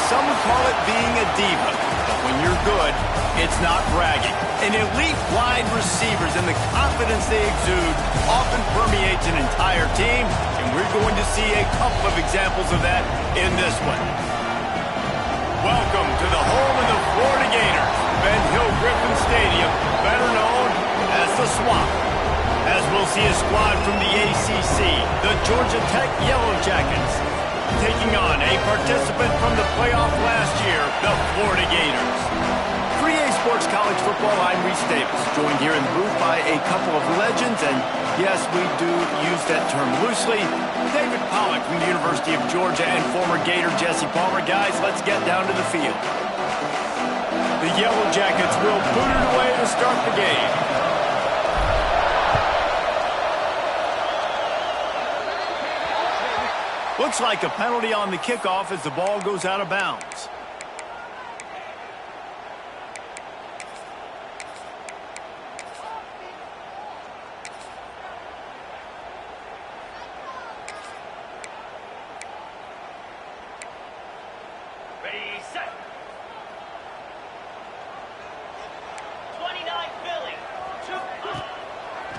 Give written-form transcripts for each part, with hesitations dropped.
some would call it being a diva. But when you're good, it's not bragging. And elite wide receivers and the confidence they exude often permeates an entire team, and we're going to see a couple of examples of that in this one. Welcome to the home of the Florida Gators, Ben Hill Griffin Stadium, better known as the Swamp. As we'll see a squad from the ACC, the Georgia Tech Yellow Jackets, taking on a participant from the playoff last year, the Florida Gators. For EA Sports College Football, I'm Reese Davis, joined here in the booth by a couple of legends, and yes, we do use that term loosely. David Pollack from the University of Georgia and former Gator Jesse Palmer. Guys, let's get down to the field. The Yellow Jackets will boot it away to start the game. Looks like a penalty on the kickoff as the ball goes out of bounds. Ready, set. 29 Philly.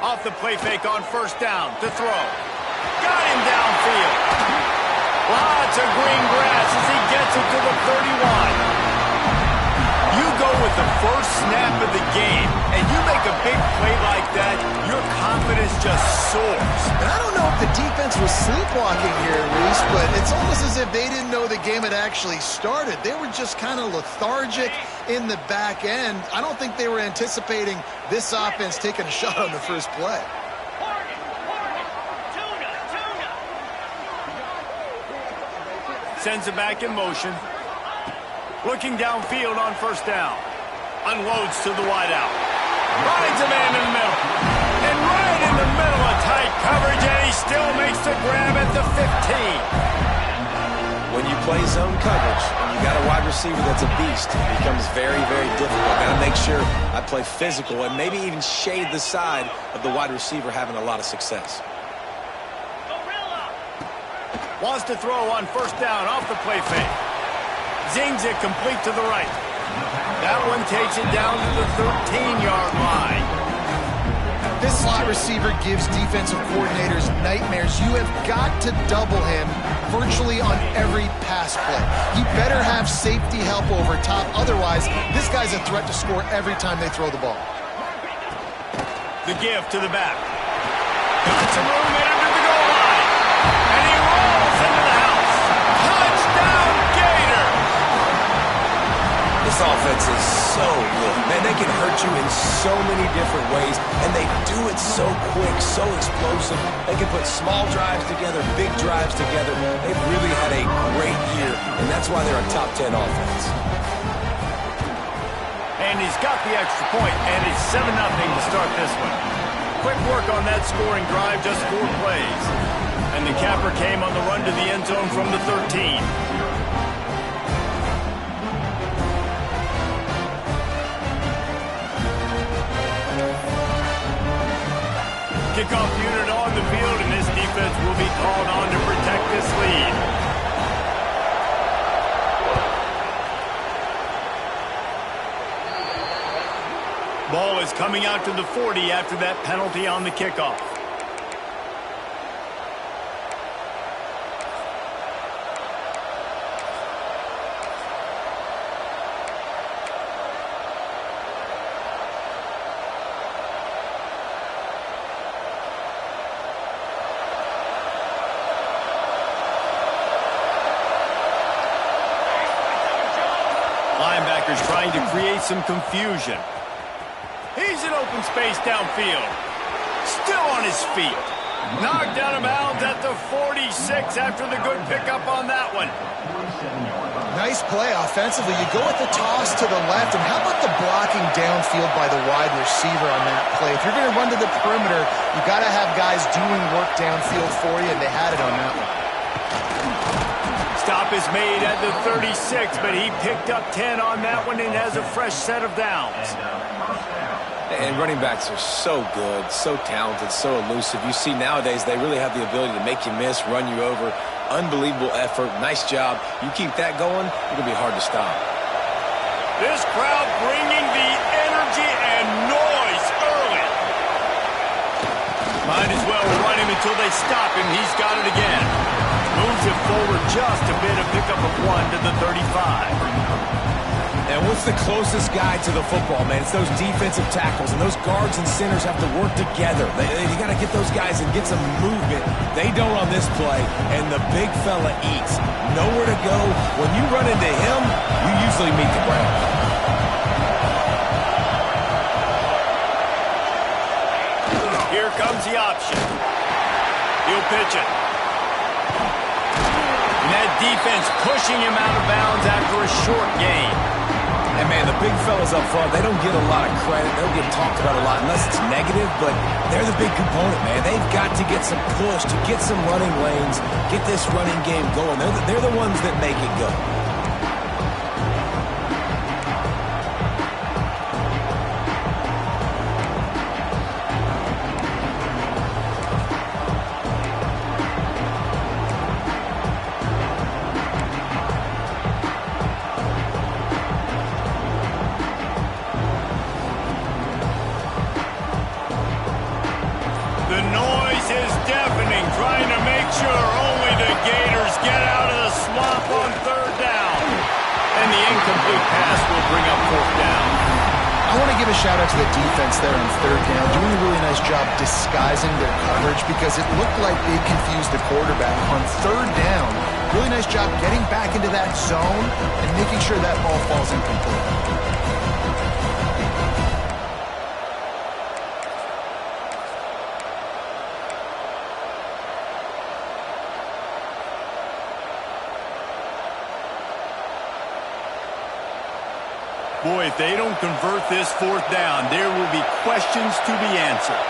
Off the play fake on first down to throw. Got him downfield. Lots of green grass as he gets it to the 31. You go with the first snap of the game, and you make a big play like that, your confidence just soars. And I don't know if the defense was sleepwalking here, Reese, but it's almost as if they didn't know the game had actually started. They were just kind of lethargic in the back end. I don't think they were anticipating this offense taking a shot on the first play. Sends it back in motion. Looking downfield on first down. Unloads to the wideout. Finds a man in the middle. And right in the middle of tight coverage, and he still makes the grab at the 15. When you play zone coverage and you got a wide receiver that's a beast, it becomes very, very difficult. Got to make sure I play physical and maybe even shade the side of the wide receiver having a lot of success. Wants to throw on first down off the play fake. Zings it complete to the right. That one takes it down to the 13-yard line. This slot receiver gives defensive coordinators nightmares. You have got to double him virtually on every pass play. He better have safety help over top. Otherwise, this guy's a threat to score every time they throw the ball. The give to the back. Got some room in under the goal line. And he rolls into the house. Touchdown, Gator! This offense is so good. Man, they can hurt you in so many different ways, and they do it so quick, so explosive. They can put small drives together, big drives together. They've really had a great year, and that's why they're a top 10 offense. And he's got the extra point, and it's 7-0 to start this one. Quick work on that scoring drive, just 4 plays. And the capper came on the run to the end zone from the 13. Kickoff unit on the field, and this defense will be called on to protect this lead. Ball is coming out to the 40 after that penalty on the kickoff. Linebackers trying to create some confusion. He's in open space downfield. Still on his feet. Knocked out of bounds at the 46 after the good pickup on that one. Nice play offensively. You go with the toss to the left, and how about the blocking downfield by the wide receiver on that play? If you're going to run to the perimeter, you got to have guys doing work downfield for you, and they had it on that one. Stop is made at the 36, but he picked up 10 on that one and has a fresh set of downs. And running backs are so good, so talented, so elusive. You see nowadays they really have the ability to make you miss, run you over. Unbelievable effort. Nice job. You keep that going, it'll be hard to stop. This crowd bringing the energy and noise early. Might as well run him until they stop him. He's got it again. Moves it forward just a bit, a pickup of 1 to the 35. And what's the closest guy to the football, man? It's those defensive tackles, and those guards and centers have to work together. You got to get those guys and get some movement. They don't on this play, and the big fella eats. Nowhere to go. When you run into him, you usually meet the ground. Here comes the option. He'll pitch it. And that defense pushing him out of bounds after a short gain. And, man, the big fellas up front, they don't get a lot of credit. They don't get talked about a lot unless it's negative, but they're the big component, man. They've got to get some push, to get some running lanes, get this running game going. They're the ones that make it go. Shout-out to the defense there on 3rd down, doing a really nice job disguising their coverage because it looked like they confused the quarterback. On 3rd down, really nice job getting back into that zone and making sure that ball falls incomplete. Boy, if they don't convert this 4th down, there will be questions to be answered.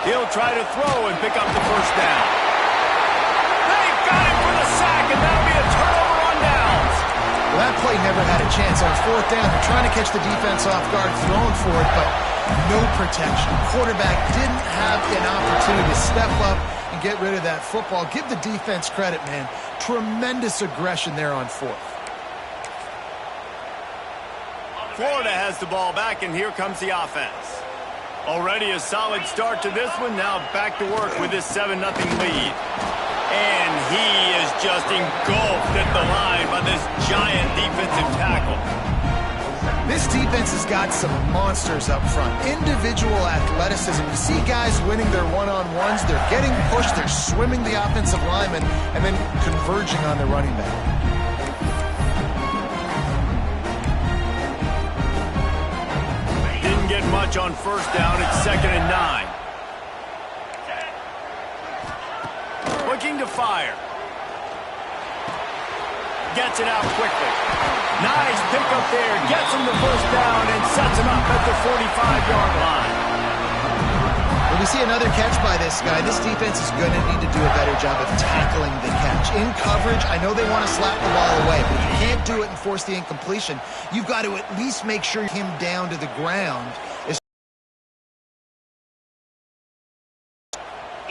He'll try to throw and pick up the 1st down. They've got him for the sack, and that'll be a turnover on downs. Well, that play never had a chance. On 4th down, they're trying to catch the defense off guard, throwing for it, but no protection. Quarterback didn't have an opportunity to step up and get rid of that football. Give the defense credit, man. Tremendous aggression there on 4th. Florida has the ball back, and here comes the offense. Already a solid start to this one. Now back to work with this 7-0 lead. And he is just engulfed at the line by this giant defensive tackle. This defense has got some monsters up front. Individual athleticism. You see guys winning their one-on-ones. They're getting pushed. They're swimming the offensive lineman and then converging on the running back. Didn't get much on 1st down. It's 2nd and 9. Looking to fire. Gets it out quickly. Nice pickup there. Gets him the 1st down and sets him up at the 45-yard line. When we see another catch by this guy, this defense is going to need to do a better job of tackling the catch. In coverage, I know they want to slap the ball away, but if you can't do it and force the incompletion, you've got to at least make sure him down to the ground.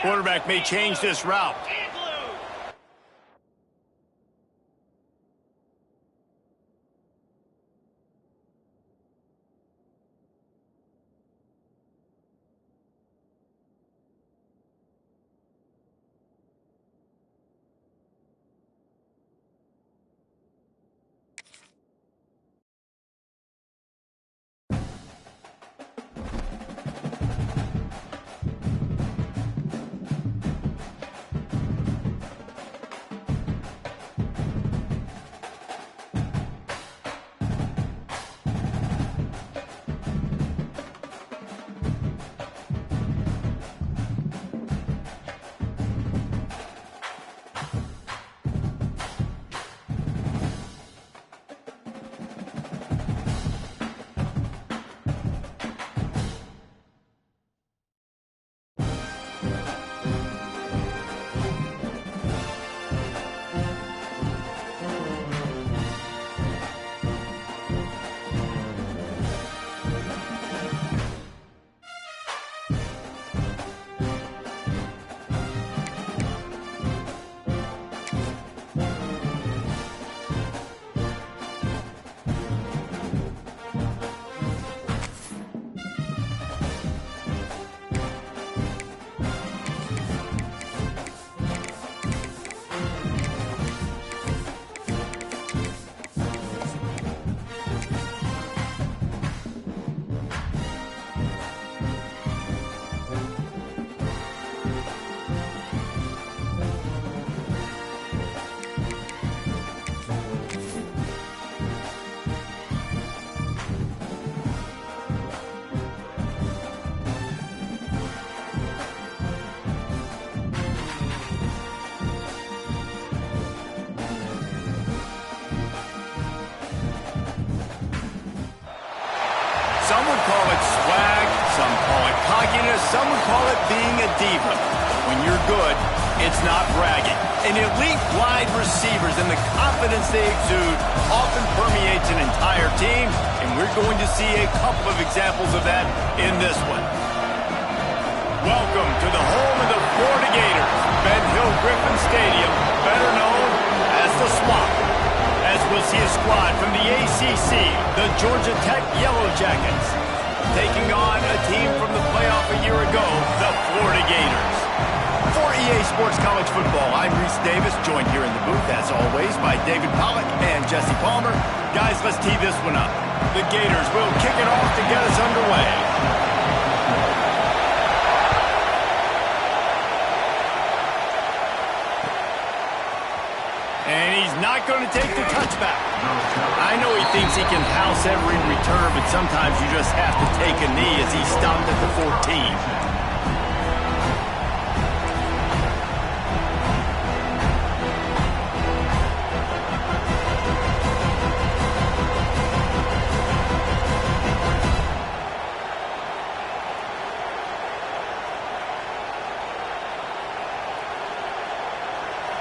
Quarterback may change this route. talking to some would call it being a diva. When you're good, it's not bragging. And elite wide receivers and the confidence they exude often permeates an entire team, and we're going to see a couple of examples of that in this one. Welcome to the home of the Florida Gators, Ben Hill Griffin Stadium, better known as the Swamp. As we'll see a squad from the ACC, the Georgia Tech Yellow Jackets, taking on a team from the playoff a year ago, the Florida Gators. For EA Sports College Football, I'm Reese Davis, joined here in the booth, as always, by David Pollack and Jesse Palmer. Guys, let's tee this one up. The Gators will kick it off to get us underway. And he's not going to take the touchback. I know he thinks he can house every return, but sometimes you just have to take a knee as he stopped at the 14.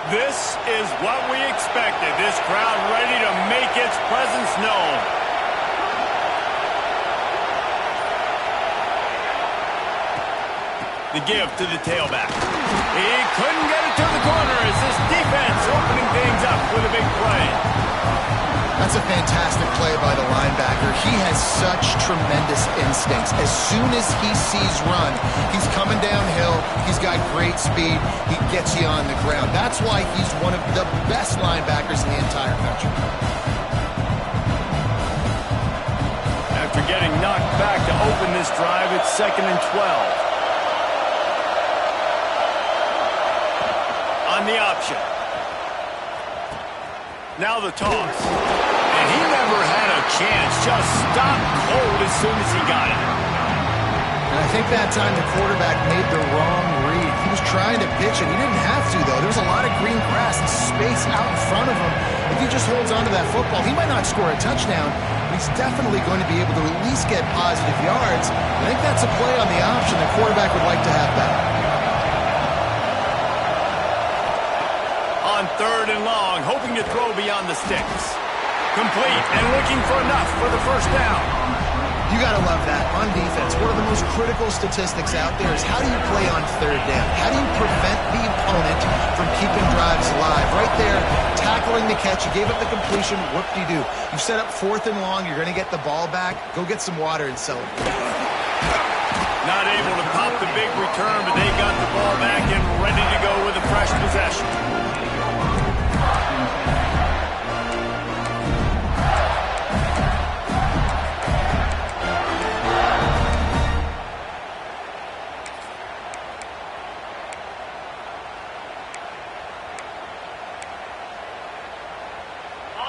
This is what we expected. This crowd ready to make its presence known. The give to the tailback. He couldn't get it to the corner as this defense opening things up with a big play. That's a fantastic play by the linebacker. He has such tremendous instincts. As soon as he sees run, he's coming downhill. He's got great speed. He gets you on the ground. That's why he's one of the best linebackers in the entire country. After getting knocked back to open this drive, it's 2nd and 12. On the option. Now the toss. And he never had a chance. Just stopped cold as soon as he got it. And I think that time the quarterback made the wrong read. He was trying to pitch it. He didn't have to, though. There's a lot of green grass and space out in front of him. If he just holds on to that football, he might not score a touchdown, but he's definitely going to be able to at least get positive yards. I think that's a play on the option. The quarterback would like to have that. On 3rd and long, hoping to throw beyond the sticks. Complete and looking for enough for the first down. You got to love that. On defense, one of the most critical statistics out there is how do you play on 3rd down? How do you prevent the opponent from keeping drives alive? Right there, tackling the catch. You gave up the completion. What do? You set up 4th and long. You're going to get the ball back. Go get some water and celebrate. Not able to pop the big return, but they got the ball back and ready to go with a fresh possession.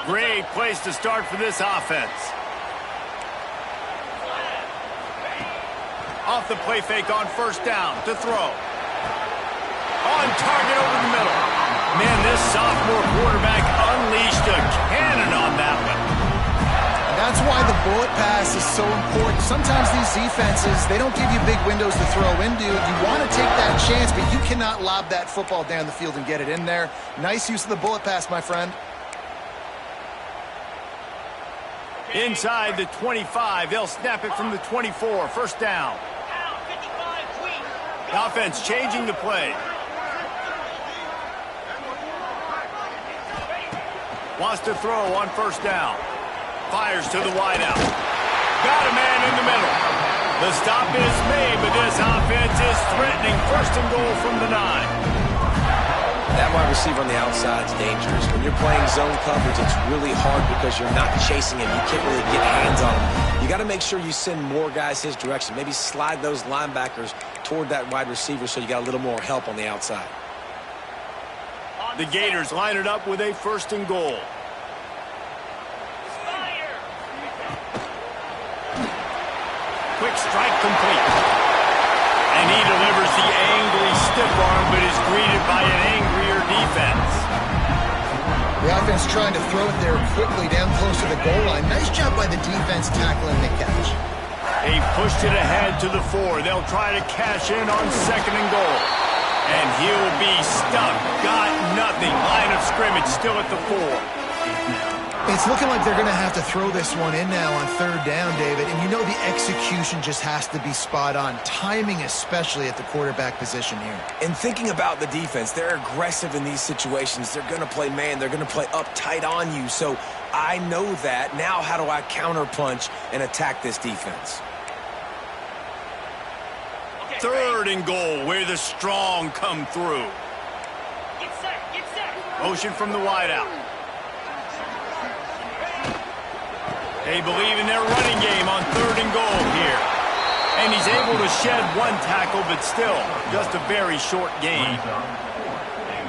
Great place to start for this offense. Off the play fake on 1st down to throw. On target over the middle. Man, this sophomore quarterback unleashed a cannon on that one. That's why the bullet pass is so important. Sometimes these defenses, they don't give you big windows to throw into. You want to take that chance, but you cannot lob that football down the field and get it in there. Nice use of the bullet pass, my friend. Inside the 25, they'll snap it from the 24. 1st down. The offense changing the play. Wants to throw on 1st down. Fires to the wideout. Got a man in the middle. The stop is made, but this offense is threatening 1st and goal from the 9. That wide receiver on the outside is dangerous. When you're playing zone coverage, it's really hard because you're not chasing him. You can't really get hands on him. You got to make sure you send more guys his direction. Maybe slide those linebackers toward that wide receiver so you got a little more help on the outside. The Gators line it up with a 1st and goal. Quick strike complete. And he delivers the angry stiff arm, but is greeted by an angrier defense. The offense trying to throw it there quickly down close to the goal line. Nice job by the defense tackling the catch. They pushed it ahead to the 4. They'll try to cash in on 2nd and goal. And he'll be stuck. Got nothing. Line of scrimmage still at the 4. It's looking like they're going to have to throw this one in now on 3rd down, David. And you know the execution just has to be spot on. Timing especially at the quarterback position here. And thinking about the defense, they're aggressive in these situations. They're going to play man. They're going to play uptight on you. So I know that. Now how do I counterpunch and attack this defense? 3rd and goal, where the strong come through. Get set. Motion from the wideout. They believe in their running game on 3rd and goal here. And he's able to shed 1 tackle, but still, just a very short gain.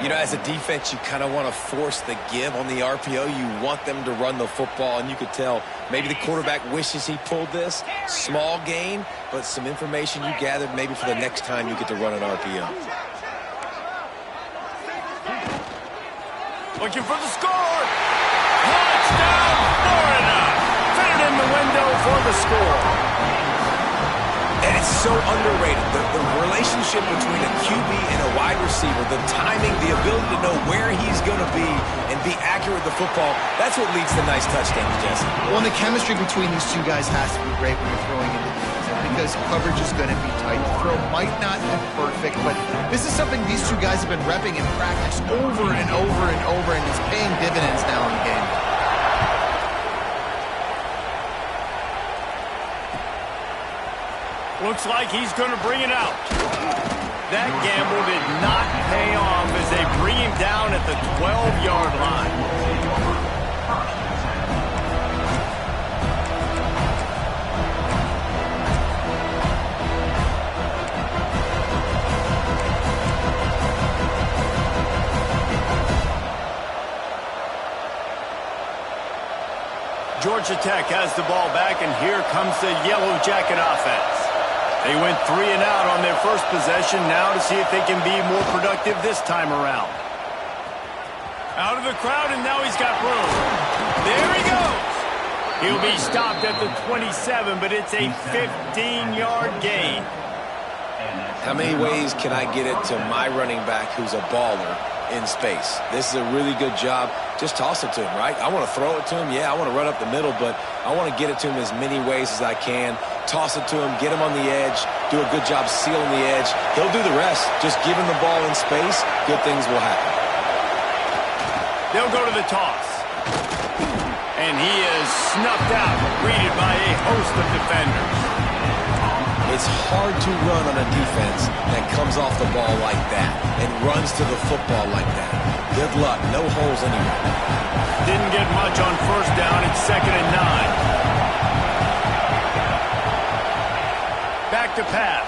You know, as a defense, you kind of want to force the give on the RPO. You want them to run the football, and you could tell maybe the quarterback wishes he pulled this. Small gain, but some information you gathered maybe for the next time you get to run an RPO. Looking for the score. Touchdown, Florida. Fit it in the window for the score. And it's so underrated. The relationship between a QB and a wide receiver, the timing, the ability to know where he's going to be and be accurate with the football, that's what leads to nice touchdowns, Jesse. Well, and the chemistry between these two guys has to be great when you're throwing into the end zone because coverage is going to be tight. The throw might not be perfect, but this is something these two guys have been repping in practice over and over and over, and it's paying dividends now in the game. Looks like he's going to bring it out. That gamble did not pay off as they bring him down at the 12-yard line. Georgia Tech has the ball back, and here comes the Yellow Jacket offense. They went 3 and out on their first possession, now to see if they can be more productive this time around. Out of the crowd, and now he's got room. There he goes. He'll be stopped at the 27, but it's a 15-yard gain. How many ways can I get it to my running back who's a baller in space? This is a really good job. Just toss it to him, right? I want to throw it to him. Yeah, I want to run up the middle, but I want to get it to him as many ways as I can. Toss it to him, get him on the edge, do a good job sealing the edge. He'll do the rest. Just give him the ball in space, good things will happen. They'll go to the toss. And he is snuffed out, greeted by a host of defenders. It's hard to run on a defense that comes off the ball like that and runs to the football like that. Good luck. No holes anywhere. Didn't get much on 1st down. It's 2nd and 9. Back to pass.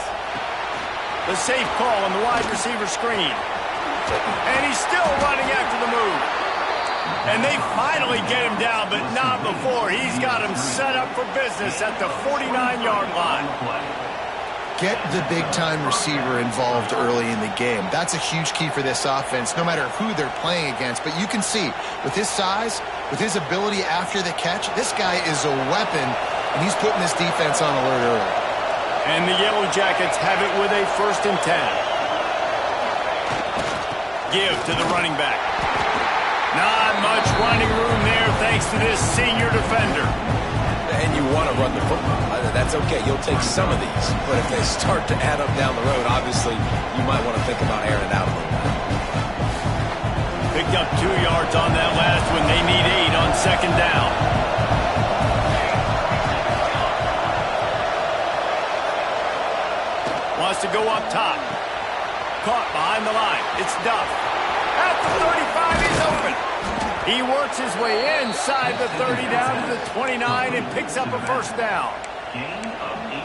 The safe call on the wide receiver screen. And he's still running after the move. And they finally get him down, but not before. He's got him set up for business at the 49-yard line. Get the big-time receiver involved early in the game. That's a huge key for this offense, no matter who they're playing against. But you can see, with his size, with his ability after the catch, this guy is a weapon, and he's putting this defense on alert early. And the Yellow Jackets have it with a 1st and 10. Give to the running back. Not much running room there thanks to this senior defender. And you want to run the football. That's okay. You'll take some of these. But if they start to add up down the road, obviously, you might want to think about airing it out a little bit. Picked up 2 yards on that last one. They need 8 on 2nd down. Wants to go up top. Caught behind the line. It's Duff. At the 35, he's open. He works his way inside the 30 down to the 29 and picks up a 1st down.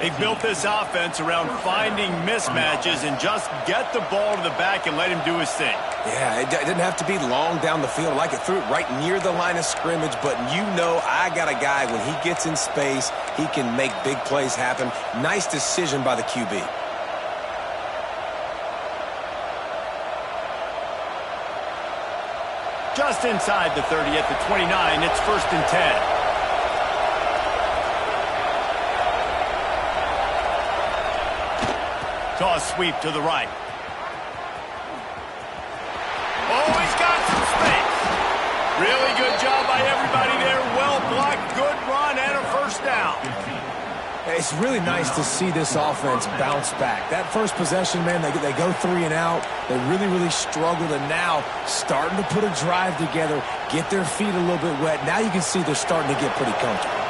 They built this offense around finding mismatches and just get the ball to the back and let him do his thing. Yeah, it didn't have to be long down the field. Like it threw it right near the line of scrimmage, but you know I got a guy, when he gets in space, he can make big plays happen. Nice decision by the QB. Just inside the 30 at the 29, it's 1st and 10. Toss sweep to the right. Oh, he's got some space. Really good job by everybody there. Well blocked, good run, and a first down. It's really nice to see this offense bounce back. That first possession, man, they go 3 and out. They really struggled, and now starting to put a drive together, get their feet a little bit wet. Now you can see they're starting to get pretty comfortable.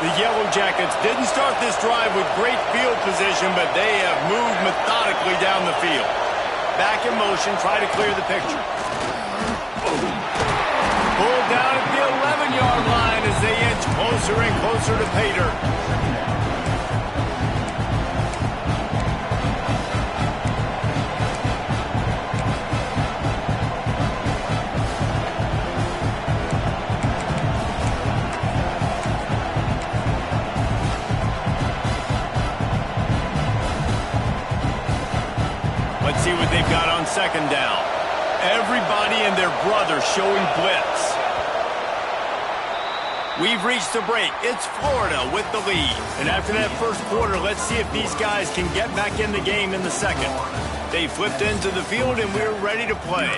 The Yellow Jackets didn't start this drive with great field position, but they have moved methodically down the field. Back in motion, try to clear the picture. Pulled down at the 11-yard line as they inch closer and closer to pay dirt. Let's see what they've got on second down. Everybody and their brother showing blitz. We've reached the break. It's Florida with the lead. And after that first quarter, let's see if these guys can get back in the game in the second. They flipped into the field and we're ready to play.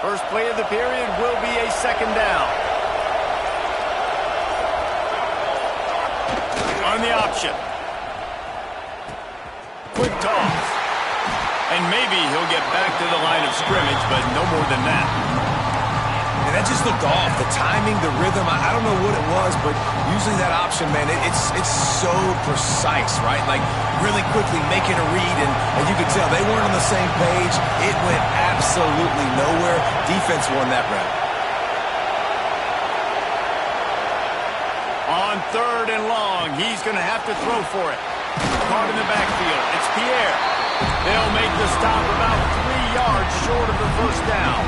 First play of the period will be a second down. On the option. Quick toss. And maybe he'll get back to the line of scrimmage, but no more than that. And that just looked off. The timing, the rhythm, I don't know what it was, but usually that option, man, it's so precise, right? Like really quickly making a read, and you could tell they weren't on the same page. It went absolutely nowhere. Defense won that round. On third and long, he's going to have to throw for it. Caught in the backfield. It's Pierre. They'll make the stop about 3 yards short of the first down.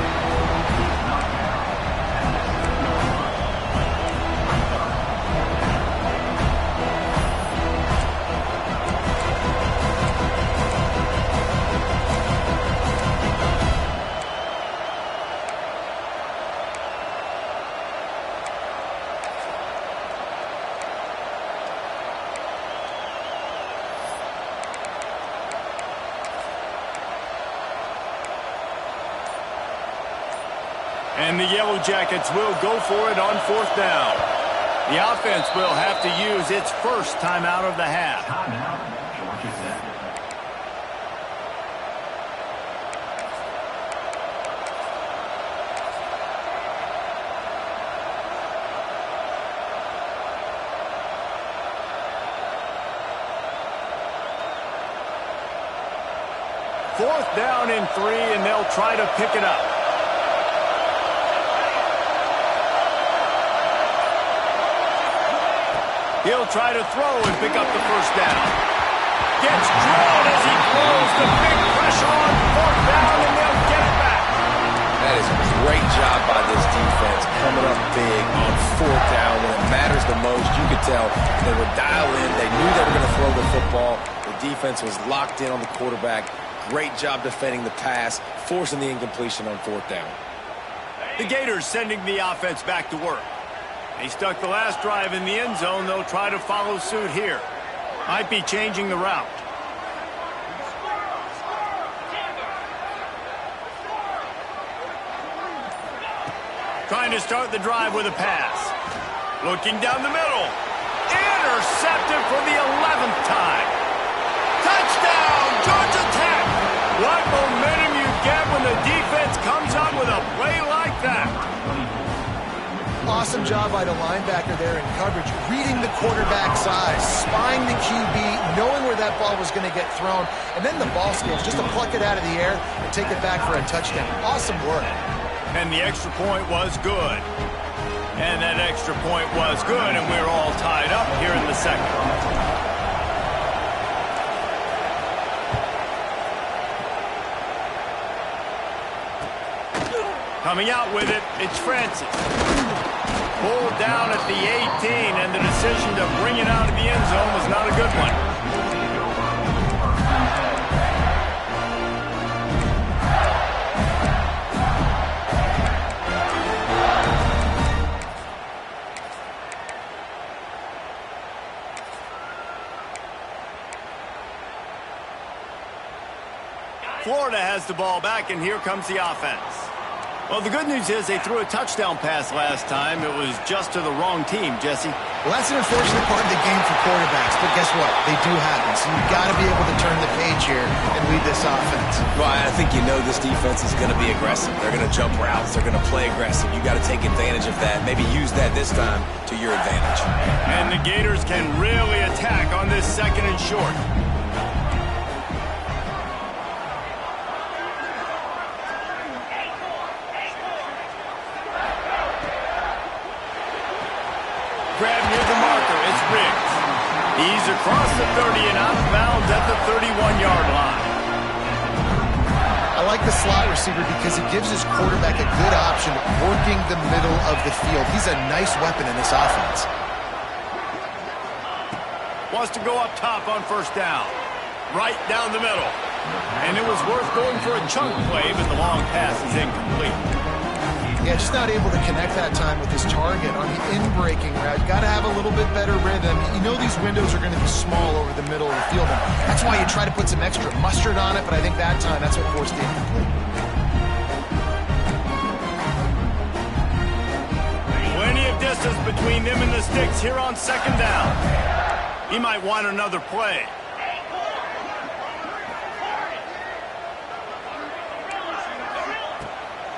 And the Yellow Jackets will go for it on fourth down. The offense will have to use its first timeout of the half. Fourth down and 3, and they'll try to pick it up. He'll try to throw and pick up the first down. Gets drilled as he throws. The big pressure on fourth down, and they'll get it back. That is a great job by this defense, coming up big on fourth down when it matters the most. You could tell they were dialed in. They knew they were going to throw the football. The defense was locked in on the quarterback. Great job defending the pass, forcing the incompletion on fourth down. The Gators sending the offense back to work. They stuck the last drive in the end zone. They'll try to follow suit here. Might be changing the route. Trying to start the drive with a pass. Looking down the middle. Intercepted for the 11th time. Touchdown, Georgia Tech. What momentum you get when the defense comes up with a play like that. Awesome job by the linebacker there in coverage, reading the quarterback's eyes, spying the QB, knowing where that ball was going to get thrown, and then the ball skills just to pluck it out of the air and take it back for a touchdown. Awesome work. And the extra point was good. And that extra point was good, and we're all tied up here in the second. Coming out with it, it's Francis. Pulled down at the 18, and the decision to bring it out of the end zone was not a good one. Florida has the ball back, and here comes the offense. Well, the good news is they threw a touchdown pass last time. It was just to the wrong team, Jesse. Well, that's an unfortunate part of the game for quarterbacks, but guess what? They do happen, so you've got to be able to turn the page here and lead this offense. Well, I think you know this defense is going to be aggressive. They're going to jump routes. They're going to play aggressive. You got to take advantage of that. Maybe use that this time to your advantage. And the Gators can really attack on this 2nd and short. Grab near the marker. It's Riggs. He's across the 30 and out of bounds at the 31-yard line. I like the slot receiver because he gives his quarterback a good option working the middle of the field. He's a nice weapon in this offense. Wants to go up top on 1st down. Right down the middle. And it was worth going for a chunk play, but the long pass is incomplete. Yeah, just not able to connect that time with his target on the in-breaking route. Got to have a little bit better rhythm. You know these windows are going to be small over the middle of the field. And that's why you try to put some extra mustard on it, but I think that time that's what forced the incomplete. Plenty of distance between them and the sticks here on 2nd down. He might want another play.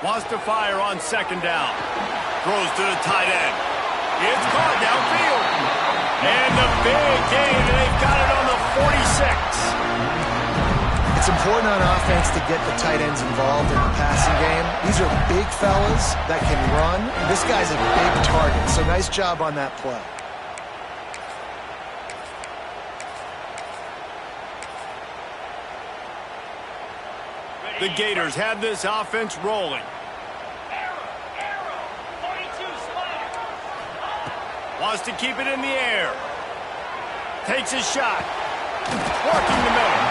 Wants to fire on 2nd down. Throws to the tight end. It's caught downfield. And the big gain. They've got it on the 46. It's important on offense to get the tight ends involved in the passing game. These are big fellas that can run. This guy's a big target, so nice job on that play. The Gators have this offense rolling. Wants to keep it in the air. Takes a shot. Working the middle.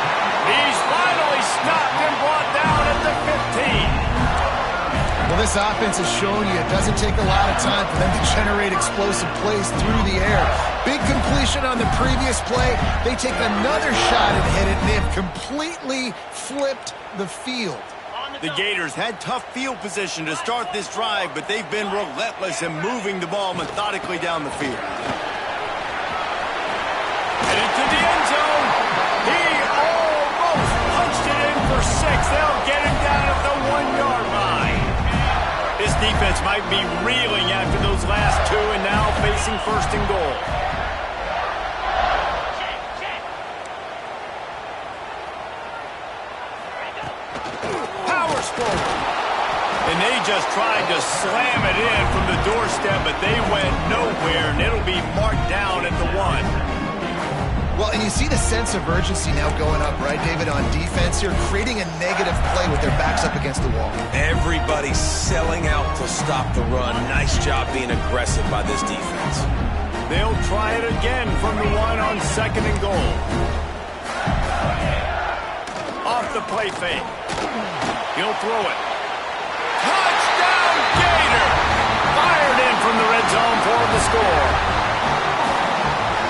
He's finally stopped and brought down at the 15. Well, this offense has shown you it doesn't take a lot of time for them to generate explosive plays through the air. Big completion on the previous play. They take another shot and hit it, and they have completely flipped the field. The Gators had tough field position to start this drive, but they've been relentless in moving the ball methodically down the field. And into the end zone. He almost punched it in for 6. They'll get him down at the 1-yard line. This defense might be reeling after those last 2 and now facing 1st and goal. And they just tried to slam it in from the doorstep, but they went nowhere, and it'll be marked down at the 1. Well, and you see the sense of urgency now going up, right, David, on defense here, creating a negative play with their backs up against the wall. Everybody's selling out to stop the run. Nice job being aggressive by this defense. They'll try it again from the 1 on 2nd and goal. Off the play fake. He'll throw it. Touchdown, Gator! Fired in from the red zone for the score.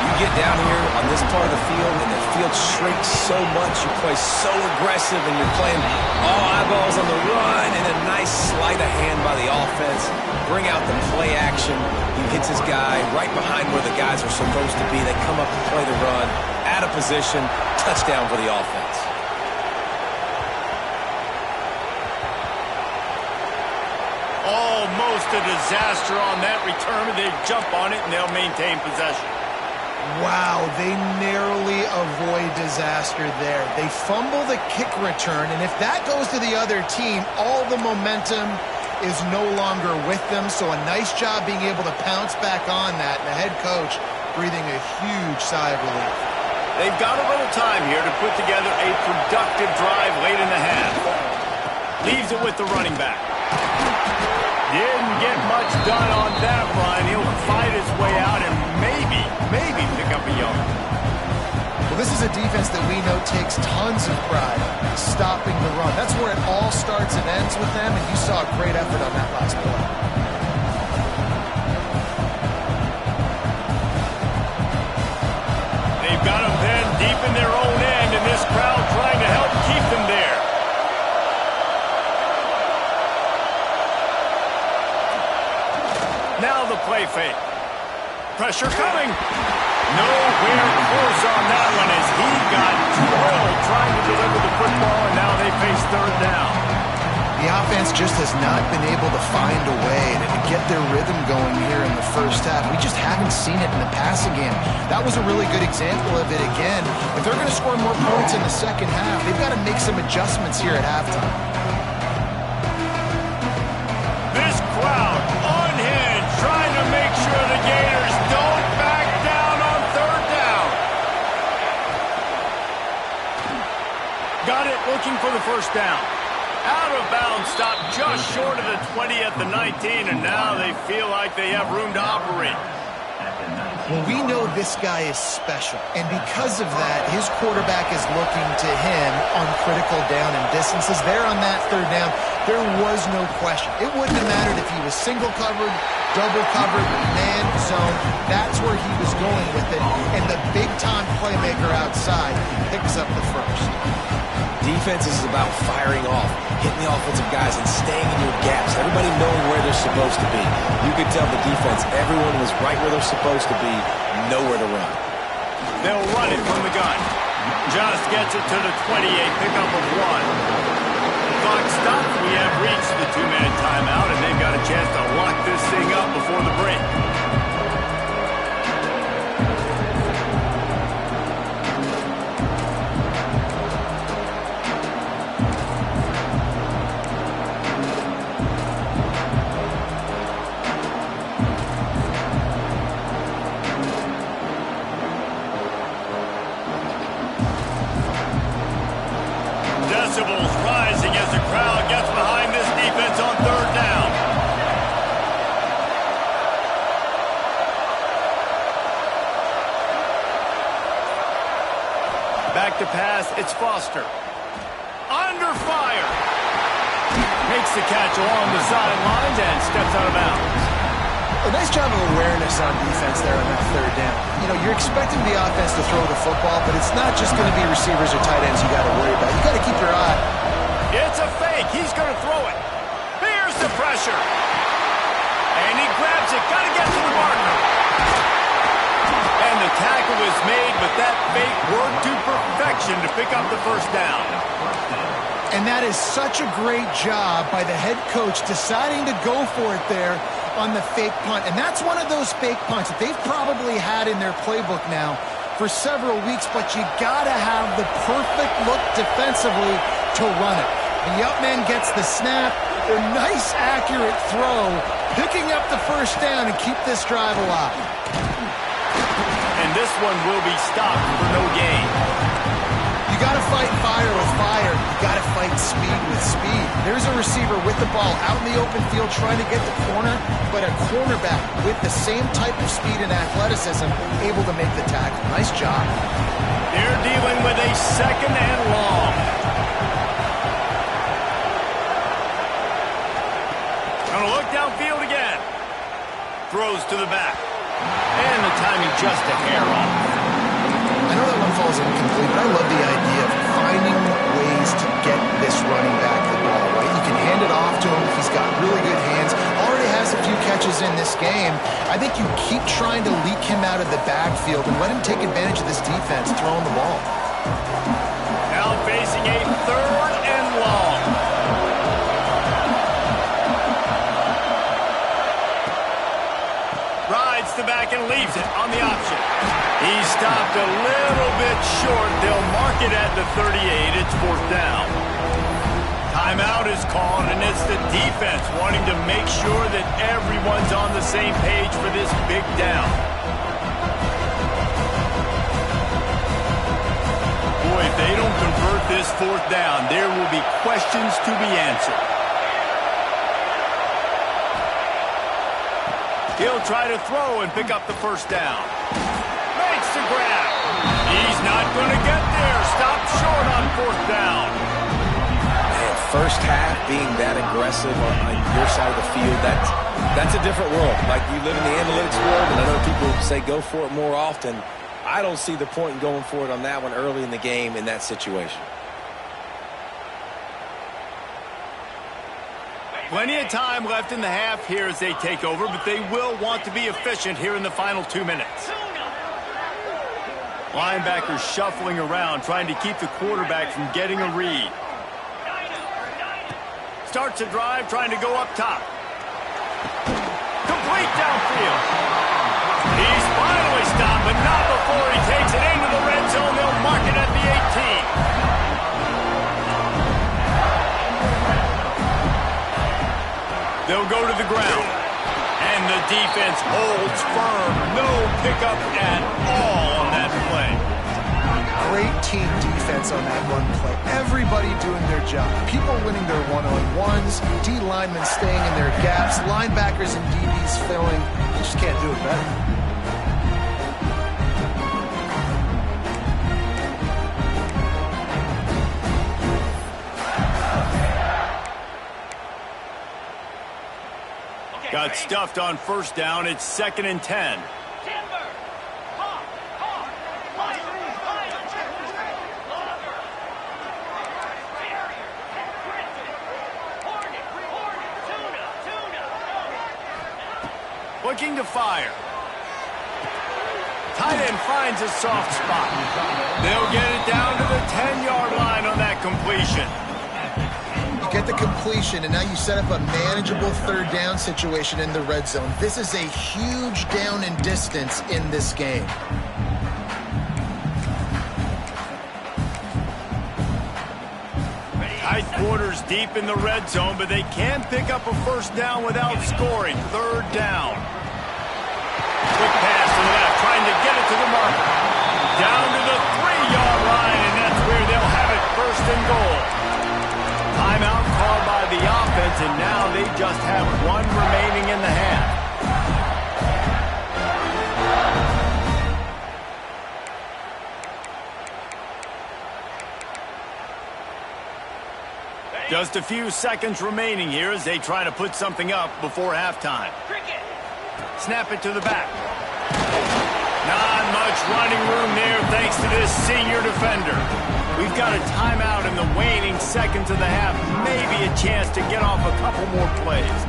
You get down here on this part of the field, and the field shrinks so much. You play so aggressive, and you're playing all eyeballs on the run, and a nice sleight of hand by the offense. Bring out the play action. He hits his guy right behind where the guys are supposed to be. They come up and play the run, out of position, touchdown for the offense. Almost a disaster on that return, but they jump on it and they'll maintain possession. Wow, they narrowly avoid disaster there. They fumble the kick return, and if that goes to the other team, all the momentum is no longer with them, so a nice job being able to pounce back on that, and the head coach breathing a huge sigh of relief. They've got a little time here to put together a productive drive late in the half. Leaves it with the running back. Didn't get much done on that run. He'll fight his way out and maybe pick up a yard. Well, this is a defense that we know takes tons of pride stopping the run. That's where it all starts and ends with them, and you saw a great effort on that last play. They've got them then deep in their own end, and this crowd trying to help keep them there. Now the play fake. Pressure coming. Nowhere close on that one as he got drilled trying to deliver the football, and now they face third down. The offense just has not been able to find a way to get their rhythm going here in the first half. We just haven't seen it in the passing game. That was a really good example of it again. If they're going to score more points in the second half, they've got to make some adjustments here at halftime. This crowd unhinged, trying to make sure the Gators don't back down on third down. Got it, looking for the first down. Out of bounds, stopped just short of the 20 at the 19, and now they feel like they have room to operate. Well, we know this guy is special, and because of that, his quarterback is looking to him on critical down and distances. There on that third down, there was no question. It wouldn't have mattered if he was single covered, double covered, man, zone. That's where he was going with it, and the big-time playmaker outside picks up the first. Defense is about firing off, hitting the offensive guys, and staying in your gaps. Everybody knowing where they're supposed to be. You could tell the defense, everyone was right where they're supposed to be, nowhere to run. They'll run it from the gun. Just gets it to the 28, pickup of 1. Clock stops. We have reached the 2-minute timeout, and they've got a chance to lock this thing up before the break. Decibels rising as the crowd gets behind this defense on third down. Back to pass, it's Foster. Under fire. Makes the catch along the sidelines and steps out of bounds. A nice job of awareness on defense there on that third down. You know, you're expecting the offense to throw the football, but it's not just going to be receivers or tight ends you got to worry about. You got to keep your eye. It's a fake. He's going to throw it. Here's the pressure. And he grabs it. Got to get to the marker. And the tackle is made, but that fake worked to perfection to pick up the first down. And that is such a great job by the head coach deciding to go for it there on the fake punt. And that's one of those fake punts that they've probably had in their playbook now for several weeks, but you got to have the perfect look defensively to run it. The up man gets the snap, a nice accurate throw, picking up the first down and keep this drive alive. And this one will be stopped for no gain. You got to fight fire with fire. You got to fight speed with speed. There's a receiver with the ball out in the open field trying to get the corner, but a cornerback with the same type of speed and athleticism able to make the tackle. Nice job. They're dealing with a second and long. Gonna look downfield again. Throws to the back. And the timing just a hair off. I know that one falls incomplete, but I love the idea of finding ways to get this running back the ball, right? You can hand it off to him. He's got really good hands. Already has a few catches in this game. I think you keep trying to leak him out of the backfield and let him take advantage of this defense throwing the ball. Now facing a third and long. Rides the back and leaves it on the option. He stopped a little bit short. They'll mark it at the 38. It's fourth down. Timeout is called, and it's the defense wanting to make sure that everyone's on the same page for this big down. Boy, if they don't convert this fourth down, there will be questions to be answered. He'll try to throw and pick up the first down. Makes the grab. He's not going to get there. Stopped short on fourth down. Man, first half being that aggressive on your side of the field, that's a different world. Like, you live in the analytics world, and I know people say go for it more often. I don't see the point in going for it on that one early in the game in that situation. Plenty of time left in the half here as they take over, but they will want to be efficient here in the final 2 minutes. Linebackers shuffling around, trying to keep the quarterback from getting a read. Starts a drive, trying to go up top. Complete downfield. He's finally stopped, but not before he takes it into the red zone. They'll mark it at the 18. They'll go to the ground. And the defense holds firm. No pickup at all on that play. Great team defense on that run play. Everybody doing their job. People winning their one-on-ones, D linemen staying in their gaps, linebackers and DBs filling. You just can't do it better. Got stuffed on first down. It's 2nd and 10. Looking to fire. Tight end finds a soft spot. They'll get it down to the 10-yard line on that completion. Get the completion, and now you set up a manageable third down situation in the red zone. This is a huge down in distance in this game. Tight quarters deep in the red zone, but they can pick up a first down without scoring. 3rd down. Quick pass to the left, trying to get it to the marker. Down to the 3-yard line, and that's where they'll have it, 1st and goal. Timeout called by the offense, and now they just have one remaining in the half. Just a few seconds remaining here as they try to put something up before halftime. Snap it to the back. Not much running room there thanks to this senior defender. We've got a timeout in the waning seconds of the half. Maybe a chance to get off a couple more plays.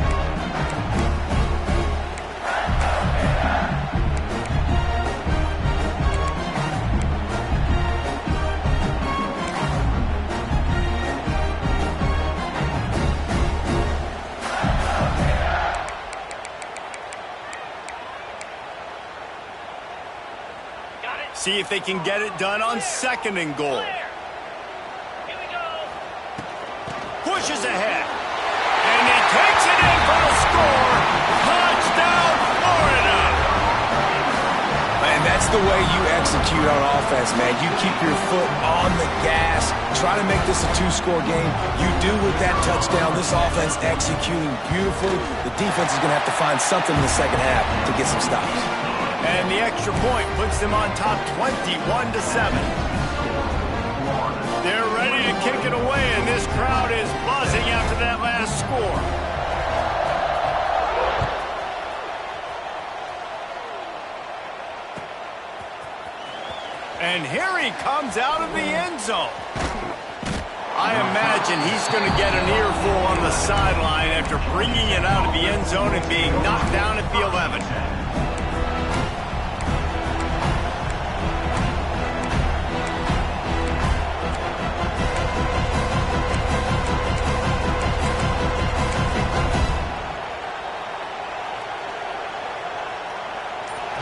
See if they can get it done on 2nd and goal. Pushes ahead. And he takes it in for a score. Touchdown, Florida. And that's the way you execute on offense, man. You keep your foot on the gas. Try to make this a 2-score game. You do with that touchdown. This offense executing beautifully. The defense is going to have to find something in the second half to get some stops. And the extra point puts them on top 21-7. They're ready to kick it away, and this crowd is buzzing after that last score. And here he comes out of the end zone. I imagine he's going to get an earful on the sideline after bringing it out of the end zone and being knocked down at the 11.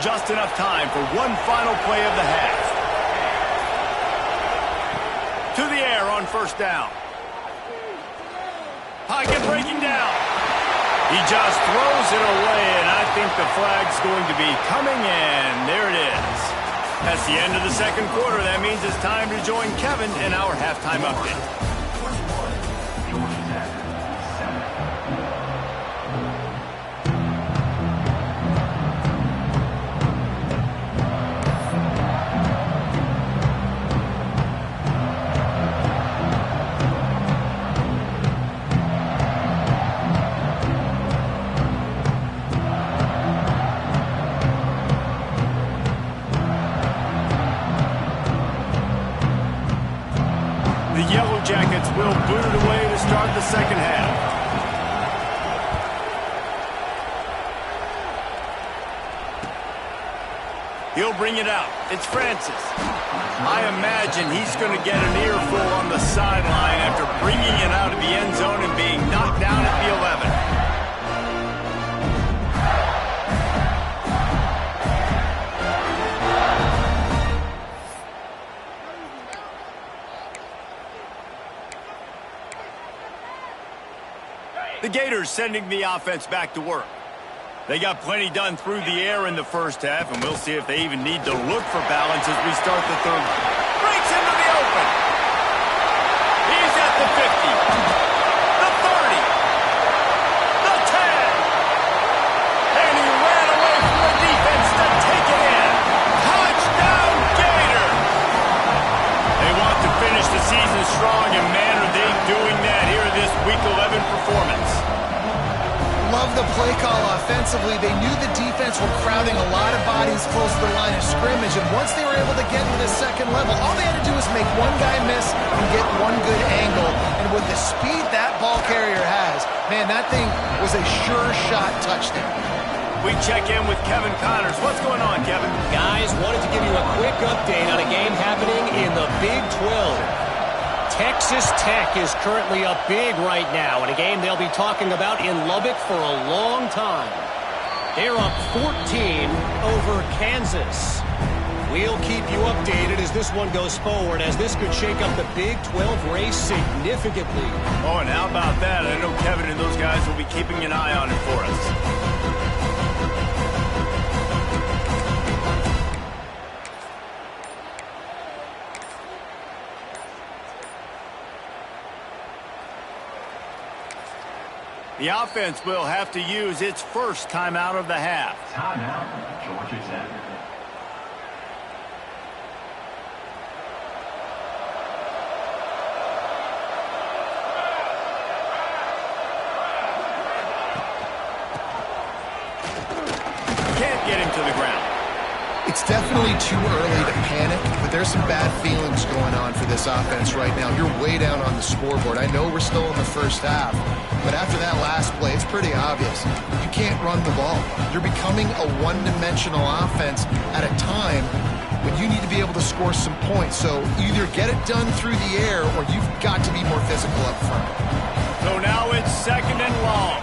Just enough time for one final play of the half. To the air on first down. Pocket breaking down. He just throws it away, and I think the flag's going to be coming in. There it is. That's the end of the second quarter. That means it's time to join Kevin in our halftime update. Jackets will boot it away to start the second half. He'll bring it out. It's Francis. I imagine he's going to get an earful on the sideline after bringing it out of the end zone and being knocked down at the 11. The Gators sending the offense back to work. They got plenty done through the air in the first half, and we'll see if they even need to look for balance as we start the third. Breaks into the open. He's at the 50, the 30, the 10. And he ran away from the defense to take it in. Touchdown, Gator! They want to finish the season strong, and man, are they doing that here in this Week 11 performance. Love the play call offensively. They knew the defense were crowding a lot of bodies close to the line of scrimmage, and once they were able to get to the second level, all they had to do was make one guy miss and get one good angle. And with the speed that ball carrier has, man, that thing was a sure shot touchdown. We check in with Kevin Connors. What's going on, Kevin? Guys, wanted to give you a quick update on a game happening in the Big 12. Texas Tech is currently up big right now in a game they'll be talking about in Lubbock for a long time. They're up 14 over Kansas. We'll keep you updated as this one goes forward, as this could shake up the Big 12 race significantly. Oh, and how about that? I know Kevin and those guys will be keeping an eye on it for us. The offense will have to use its first timeout of the half. Timeout, Georgia Tech. Can't get him to the ground. It's definitely too early to panic, but there's some bad feelings going on for this offense right now. You're way down on the scoreboard. I know we're still in the first half, but after that last play, it's pretty obvious. You can't run the ball. You're becoming a one-dimensional offense at a time when you need to be able to score some points. So either get it done through the air or you've got to be more physical up front. So now it's second and long.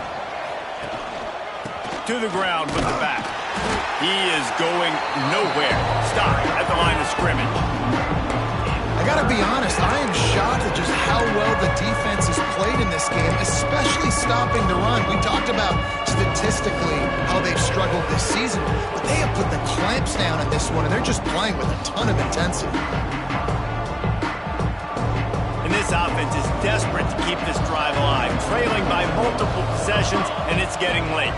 To the ground with the back. He is going nowhere. Stop at the line of scrimmage. I got to be honest, I am shocked at just how well the defense has played in this game, especially stopping the run. We talked about statistically how they've struggled this season, but they have put the clamps down in this one, and they're just playing with a ton of intensity. And this offense is desperate to keep this drive alive, trailing by multiple possessions, and it's getting late.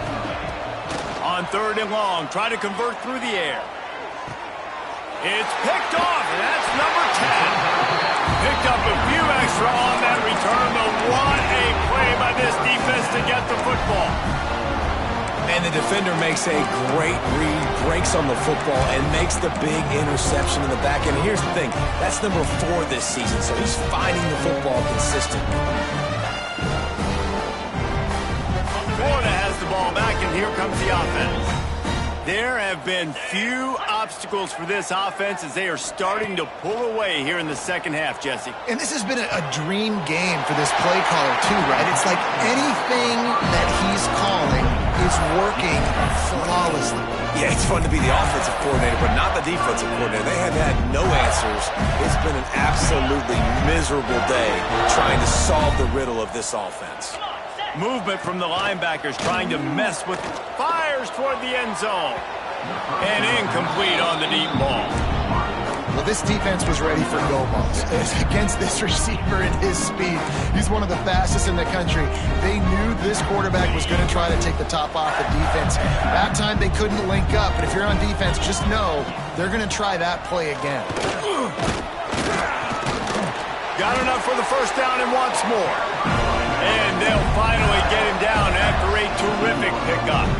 On third and long, try to convert through the air. It's picked off, and that's number 10. Picked up a few extra on that return, but what a play by this defense to get the football. And the defender makes a great read, breaks on the football, and makes the big interception in the back end. And here's the thing, that's number 4 this season, so he's finding the football consistently. Florida has the ball back, and here comes the offense. There have been few obstacles for this offense as they are starting to pull away here in the second half, Jesse. And this has been a dream game for this play caller, too, right? It's like anything that he's calling is working flawlessly. Yeah, it's fun to be the offensive coordinator, but not the defensive coordinator. They have had no answers. It's been an absolutely miserable day trying to solve the riddle of this offense. Movement from the linebackers trying to mess with fires toward the end zone. And incomplete on the deep ball. Well, this defense was ready for go balls. Against this receiver and his speed, he's one of the fastest in the country. They knew this quarterback was going to try to take the top off the defense. That time they couldn't link up, but if you're on defense, just know they're going to try that play again. Got enough for the first down and wants more. And they'll finally get him down after a terrific pickup.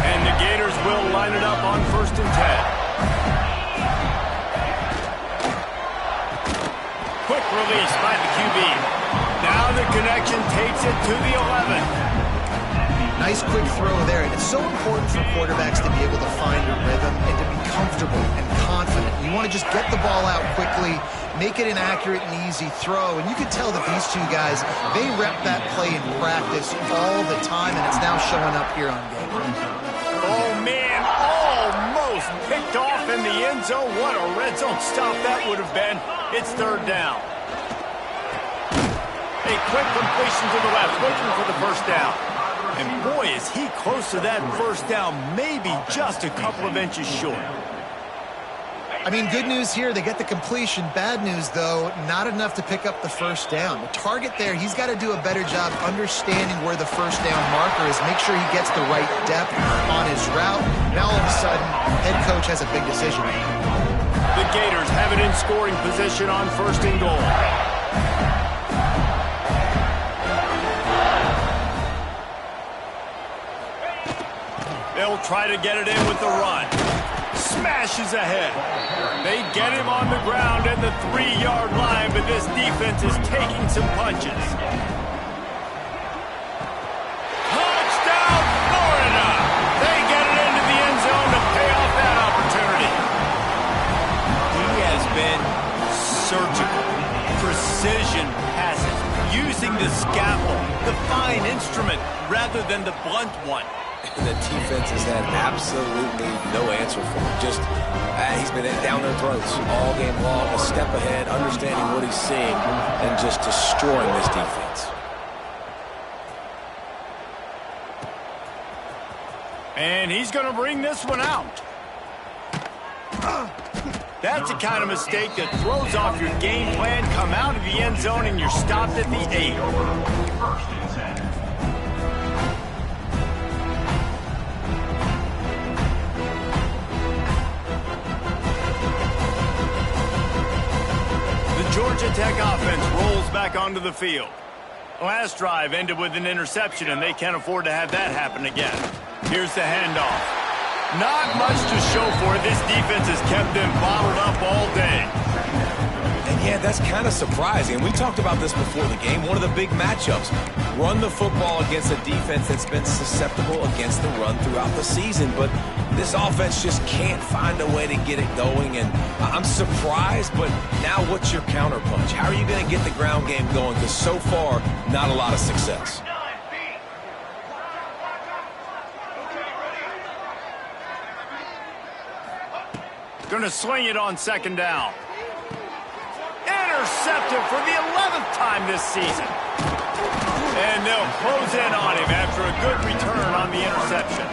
And the Gators will line it up on 1st and 10. Quick release by the QB. Now the connection takes it to the 11. Nice quick throw there. And it's so important for quarterbacks to be able to find a rhythm and to be comfortable comfortable and confident. You want to just get the ball out quickly, make it an accurate and easy throw. And you can tell that these two guys, they rep that play in practice all the time, and it's now showing up here on game. Oh, man, almost picked off in the end zone. What a red zone stop that would have been. It's third down. A quick completion to the left, looking for the first down. And boy, is he close to that first down, maybe just a couple of inches short. I mean, good news here, they get the completion. Bad news, though, not enough to pick up the first down. The target there, he's got to do a better job understanding where the first down marker is, make sure he gets the right depth on his route. Now, all of a sudden, head coach has a big decision. The Gators have it in scoring position on first and goal. They'll try to get it in with the run. Smashes ahead. They get him on the ground at the 3-yard line, but this defense is taking some punches. Touchdown, Florida! They get it into the end zone to pay off that opportunity. He has been surgical, precision passes, using the scalpel, the fine instrument, rather than the blunt one. The defense has had absolutely no answer for him. Just, he's been down their throats all game long, a step ahead, understanding what he's seeing, and just destroying this defense. And he's going to bring this one out. That's the kind of mistake that throws off your game plan. Come out of the end zone and you're stopped at the 8. First and 10. Georgia Tech offense rolls back onto the field. Last drive ended with an interception, and they can't afford to have that happen again. Here's the handoff. Not much to show for it. This defense has kept them bottled up all day. And yeah, that's kind of surprising. We talked about this before the game. One of the big matchups. Run the football against a defense that's been susceptible against the run throughout the season. But this offense just can't find a way to get it going. And I'm surprised, but now what's your counterpunch? How are you going to get the ground game going? Because so far, not a lot of success. Going to swing it on second down. Intercepted for the 11th time this season. And they'll close in on him after a good return on the interception.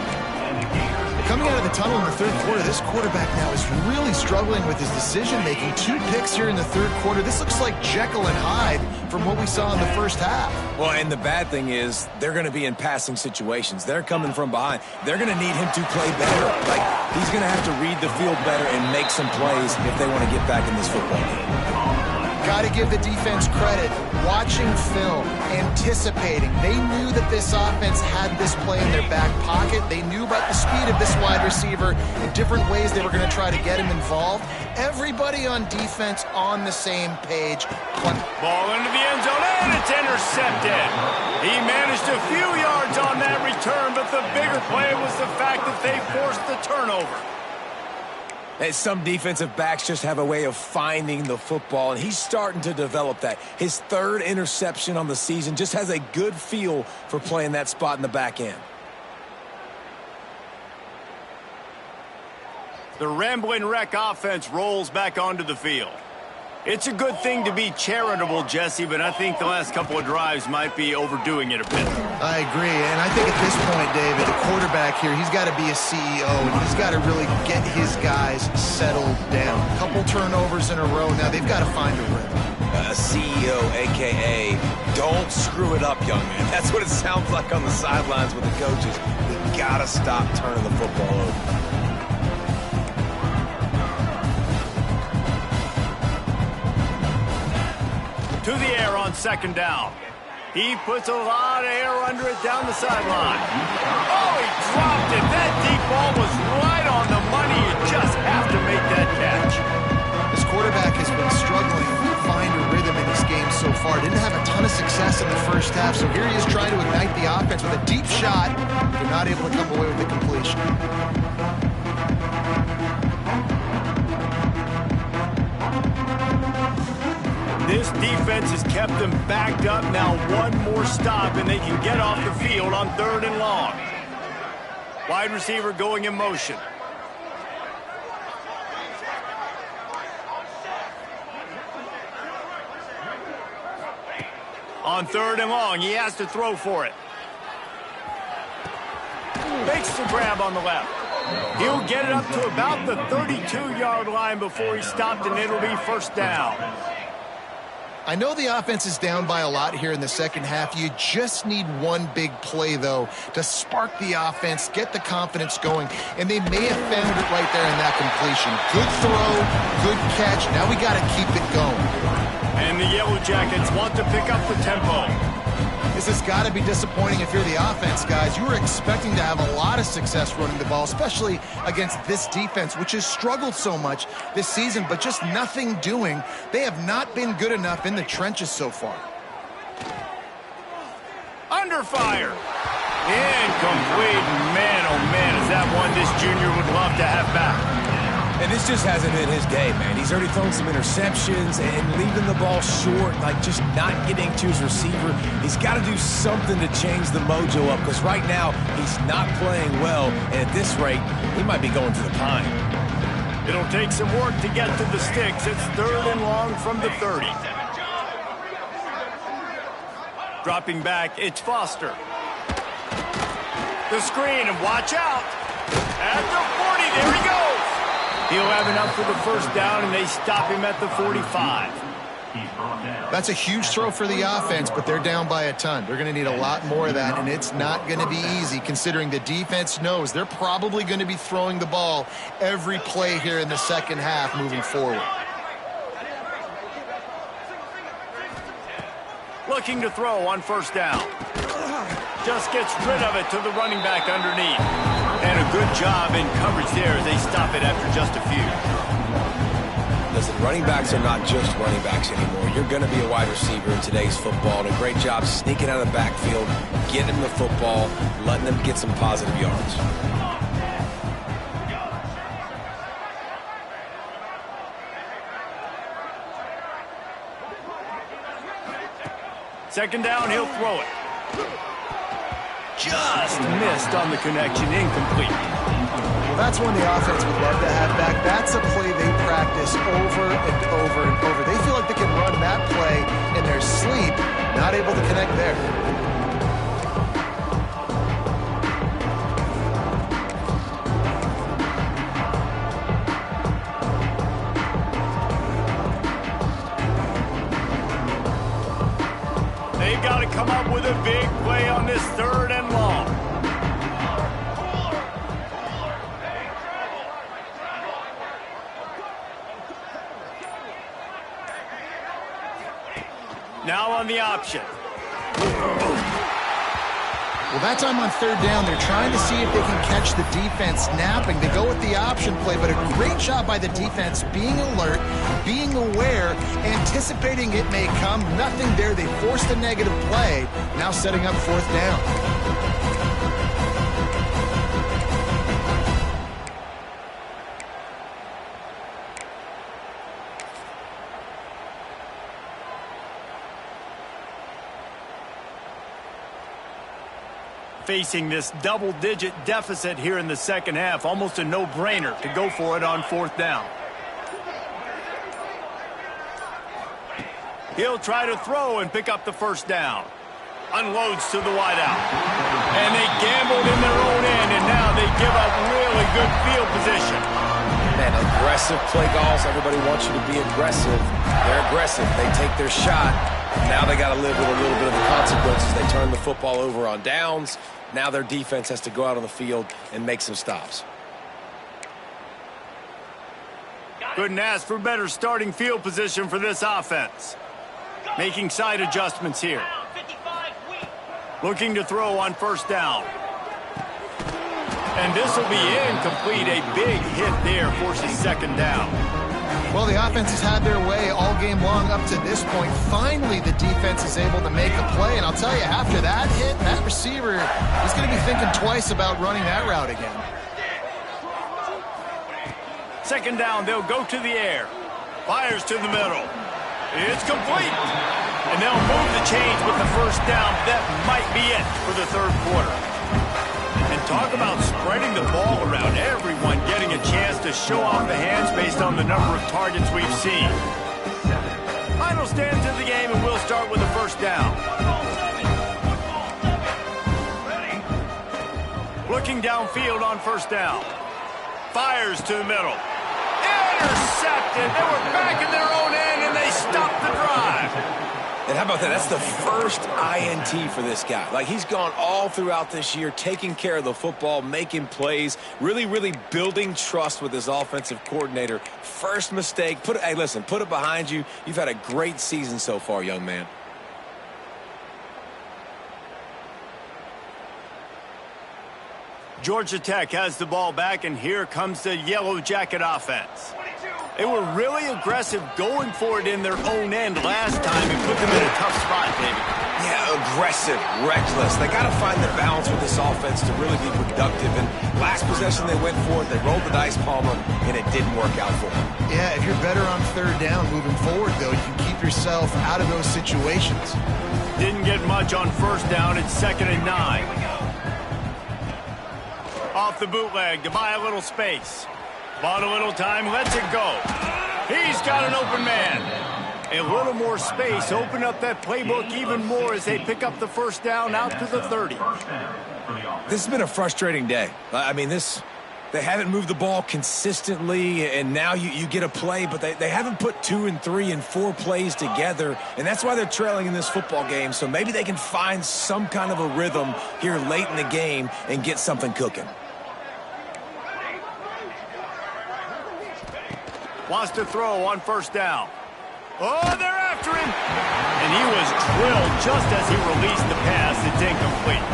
Coming out of the tunnel in the third quarter, this quarterback now is really struggling with his decision-making. 2 picks here in the third quarter. This looks like Jekyll and Hyde from what we saw in the first half. Well, and the bad thing is they're going to be in passing situations. They're coming from behind. They're going to need him to play better. Like, he's going to have to read the field better and make some plays if they want to get back in this football game. Got to give the defense credit. Watching film, anticipating. They knew that this offense had this play in their back pocket. They knew about the speed of this wide receiver in different ways they were going to try to get him involved. Everybody on defense on the same page. Ball into the end zone, and it's intercepted. He managed a few yards on that return, but the bigger play was the fact that they forced the turnover. And some defensive backs just have a way of finding the football, and he's starting to develop that. His 3rd interception on the season, just has a good feel for playing that spot in the back end. The Rambling Wreck offense rolls back onto the field. It's a good thing to be charitable, Jesse, but I think the last couple of drives might be overdoing it a bit. I agree, and I think at this point, David, the quarterback here, he's got to be a CEO, and he's got to really get his guys settled down. A couple turnovers in a row now. They've got to find a rhythm. CEO, a.k.a. don't screw it up, young man. That's what it sounds like on the sidelines with the coaches. We got to stop turning the football over. To the air on second down. He puts a lot of air under it down the sideline. Oh, he dropped it. That deep ball was right on the money. You just have to make that catch. This quarterback has been struggling to find a rhythm in this game so far. Didn't have a ton of success in the first half, so here he is trying to ignite the offense with a deep shot. They're not able to come away with the completion. This defense has kept them backed up. Now one more stop, and they can get off the field on 3rd and long. Wide receiver going in motion. On 3rd and long, he has to throw for it. Makes the grab on the left. He'll get it up to about the 32-yard line before he's stopped, and it'll be 1st down. I know the offense is down by a lot here in the second half. You just need one big play, though, to spark the offense, get the confidence going, and they may have found it right there in that completion. Good throw, good catch. Now we got to keep it going. And the Yellow Jackets want to pick up the tempo. This has got to be disappointing if you're the offense, guys. You were expecting to have a lot of success running the ball, especially against this defense, which has struggled so much this season, but just nothing doing. They have not been good enough in the trenches so far. Under fire. Incomplete. Man, oh man, is that one this junior would love to have back. And this just hasn't been his game, man. He's already thrown some interceptions and leaving the ball short, like just not getting to his receiver. He's got to do something to change the mojo up, because right now he's not playing well, and at this rate, he might be going to the pine. It'll take some work to get to the sticks. It's 3rd and long from the 30. Dropping back, it's Foster. The screen, and watch out. At the 40, there he goes. He'll have enough for the 1st down, and they stop him at the 45. That's a huge throw for the offense, but they're down by a ton. They're going to need a lot more of that, and it's not going to be easy considering the defense knows they're probably going to be throwing the ball every play here in the second half moving forward. Looking to throw on 1st down. Just gets rid of it to the running back underneath. And a good job in coverage there as they stop it after just a few. Listen, running backs are not just running backs anymore. You're going to be a wide receiver in today's football, and a great job sneaking out of the backfield, getting them the football, letting them get some positive yards. Second down, he'll throw it. Just missed on the connection, incomplete. Well, that's one the offense would love to have back. That's a play they practice over and over and over. They feel like they can run that play in their sleep, not able to connect there. They've got to come up with a big play on this 3rd and long. Now on the option. Well, that time on 3rd down, they're trying to see if they can catch the defense napping. They go with the option play, but a great job by the defense being alert, being aware, anticipating it may come. Nothing there. They forced a negative play, now setting up 4th down. Facing this double-digit deficit here in the second half, almost a no-brainer to go for it on 4th down. He'll try to throw and pick up the 1st down. Unloads to the wideout. And they gambled in their own end, and now they give up really good field position. Man, aggressive play calls. Everybody wants you to be aggressive. They're aggressive. They take their shot. Now they got to live with a little bit of the consequences. They turn the football over on downs. Now their defense has to go out on the field and make some stops. Couldn't ask for better starting field position for this offense. Making side adjustments here. Looking to throw on 1st down. And this will be incomplete. A big hit there forces 2nd down. Well, the offense has had their way all game long up to this point. Finally, the defense is able to make a play. And I'll tell you, after that hit, that receiver is going to be thinking twice about running that route again. 2nd down, they'll go to the air. Fires to the middle. It's complete. And they'll move the chains with the first down. That might be it for the third quarter. And talk about spreading the ball around. Everyone getting a chance to show off the hands based on the number of targets we've seen. Final stands of the game, and we'll start with the first down. Looking downfield on first down. Fires to the middle. Intercepted. They were back in their own end, and they stopped the drive. And how about that? That's the first INT for this guy. Like, he's gone all throughout this year, taking care of the football, making plays, really, really building trust with his offensive coordinator. First mistake. Hey, listen, put it behind you. You've had a great season so far, young man. Georgia Tech has the ball back, and here comes the Yellow Jacket offense. They were really aggressive going for it in their own end last time and put them in a tough spot, David. Yeah, aggressive, reckless. They got to find their balance with this offense to really be productive. And last possession they went for it, they rolled the dice, Palmer, and it didn't work out for them. Yeah, if you're better on third down moving forward, though, you can keep yourself out of those situations. Didn't get much on first down. It's 2nd and 9. Off the bootleg to buy a little space. Bought a little time, lets it go. He's got an open man. A little more space, open up that playbook even more as they pick up the first down out to the 30. This has been a frustrating day. I mean, they haven't moved the ball consistently, and now you get a play, but they haven't put 2 and 3 and 4 plays together, and that's why they're trailing in this football game. So maybe they can find some kind of a rhythm here late in the game and get something cooking. Wants to throw on first down. Oh, they're after him. And he was drilled just as he released the pass. It's incomplete.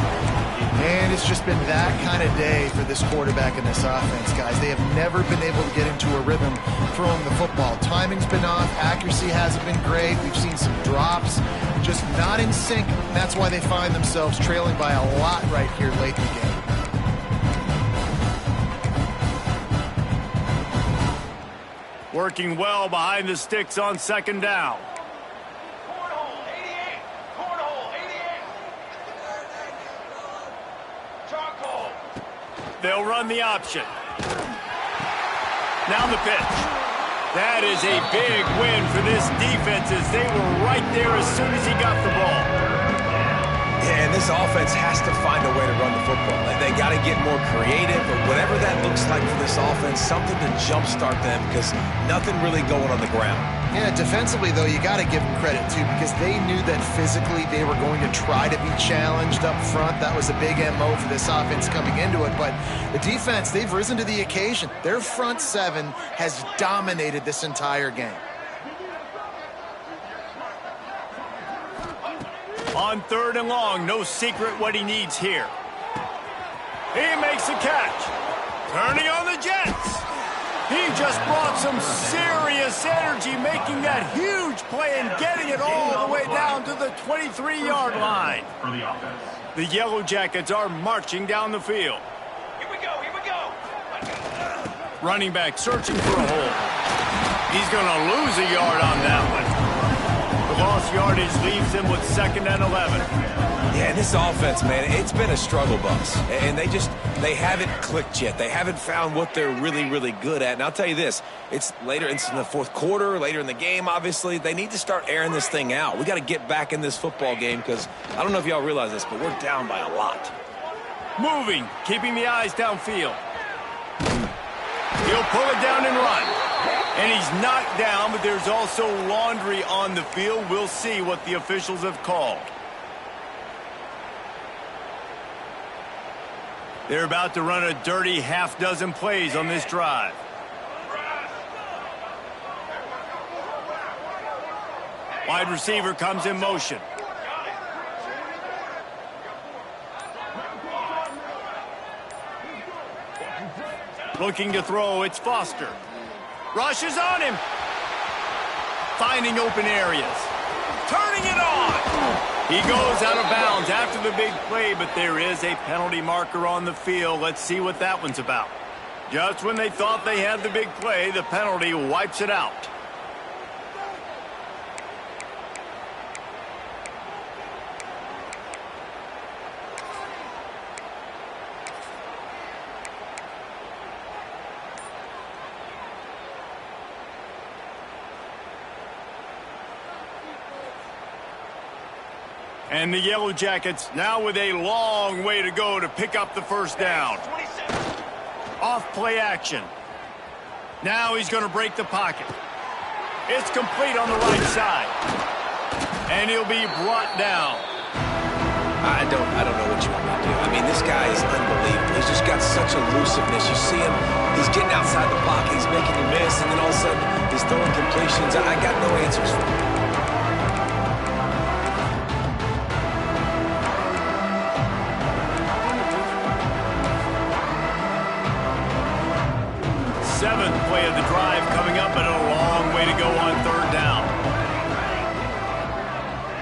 And it's just been that kind of day for this quarterback and this offense, guys. They have never been able to get into a rhythm throwing the football. Timing's been off. Accuracy hasn't been great. We've seen some drops. Just not in sync. And that's why they find themselves trailing by a lot right here late in the game. Working well behind the sticks on second down. Cornhole, 88. Cornhole, 88. Charcoal. They'll run the option. Now the pitch. That is a big win for this defense as they were right there as soon as he got the ball. Yeah, and this offense has to find a way to run the football. They got to get more creative, or whatever that looks like for this offense, something to jumpstart them, because nothing really going on the ground. Yeah, defensively, though, you got to give them credit, too, because they knew that physically they were going to try to be challenged up front. That was a big MO for this offense coming into it. But the defense, they've risen to the occasion. Their front seven has dominated this entire game. On 3rd and long, no secret what he needs here. He makes a catch. Turning on the Jets. He just brought some serious energy, making that huge play and getting it all the way down to the 23-yard line. The Yellow Jackets are marching down the field. Here we go, here we go. Running back searching for a hole. He's going to lose a yard on that one. The lost yardage leaves him with 2nd and 11. Yeah, this offense, man, it's been a struggle bus. And they haven't clicked yet. They haven't found what they're really, really good at. And I'll tell you this, it's in the fourth quarter, later in the game, obviously. They need to start airing this thing out. We got to get back in this football game because I don't know if y'all realize this, but we're down by a lot. Moving, keeping the eyes downfield. He'll pull it down and run. And he's knocked down, but there's also laundry on the field. We'll see what the officials have called. They're about to run a dirty half-dozen plays on this drive. Wide receiver comes in motion. Looking to throw, it's Foster. Rushes on him. Finding open areas. Turning it on. He goes out of bounds after the big play, but there is a penalty marker on the field. Let's see what that one's about. Just when they thought they had the big play, the penalty wipes it out. And the Yellow Jackets now with a long way to go to pick up the first down. Off play action. Now he's going to break the pocket. It's complete on the right side. And he'll be brought down. I don't know what you want me to do. I mean, this guy is unbelievable. He's just got such elusiveness. You see him, he's getting outside the pocket, he's making you miss, and then all of a sudden, he's throwing completions. I got no answers for him. Seventh play of the drive coming up, but a long way to go on third down.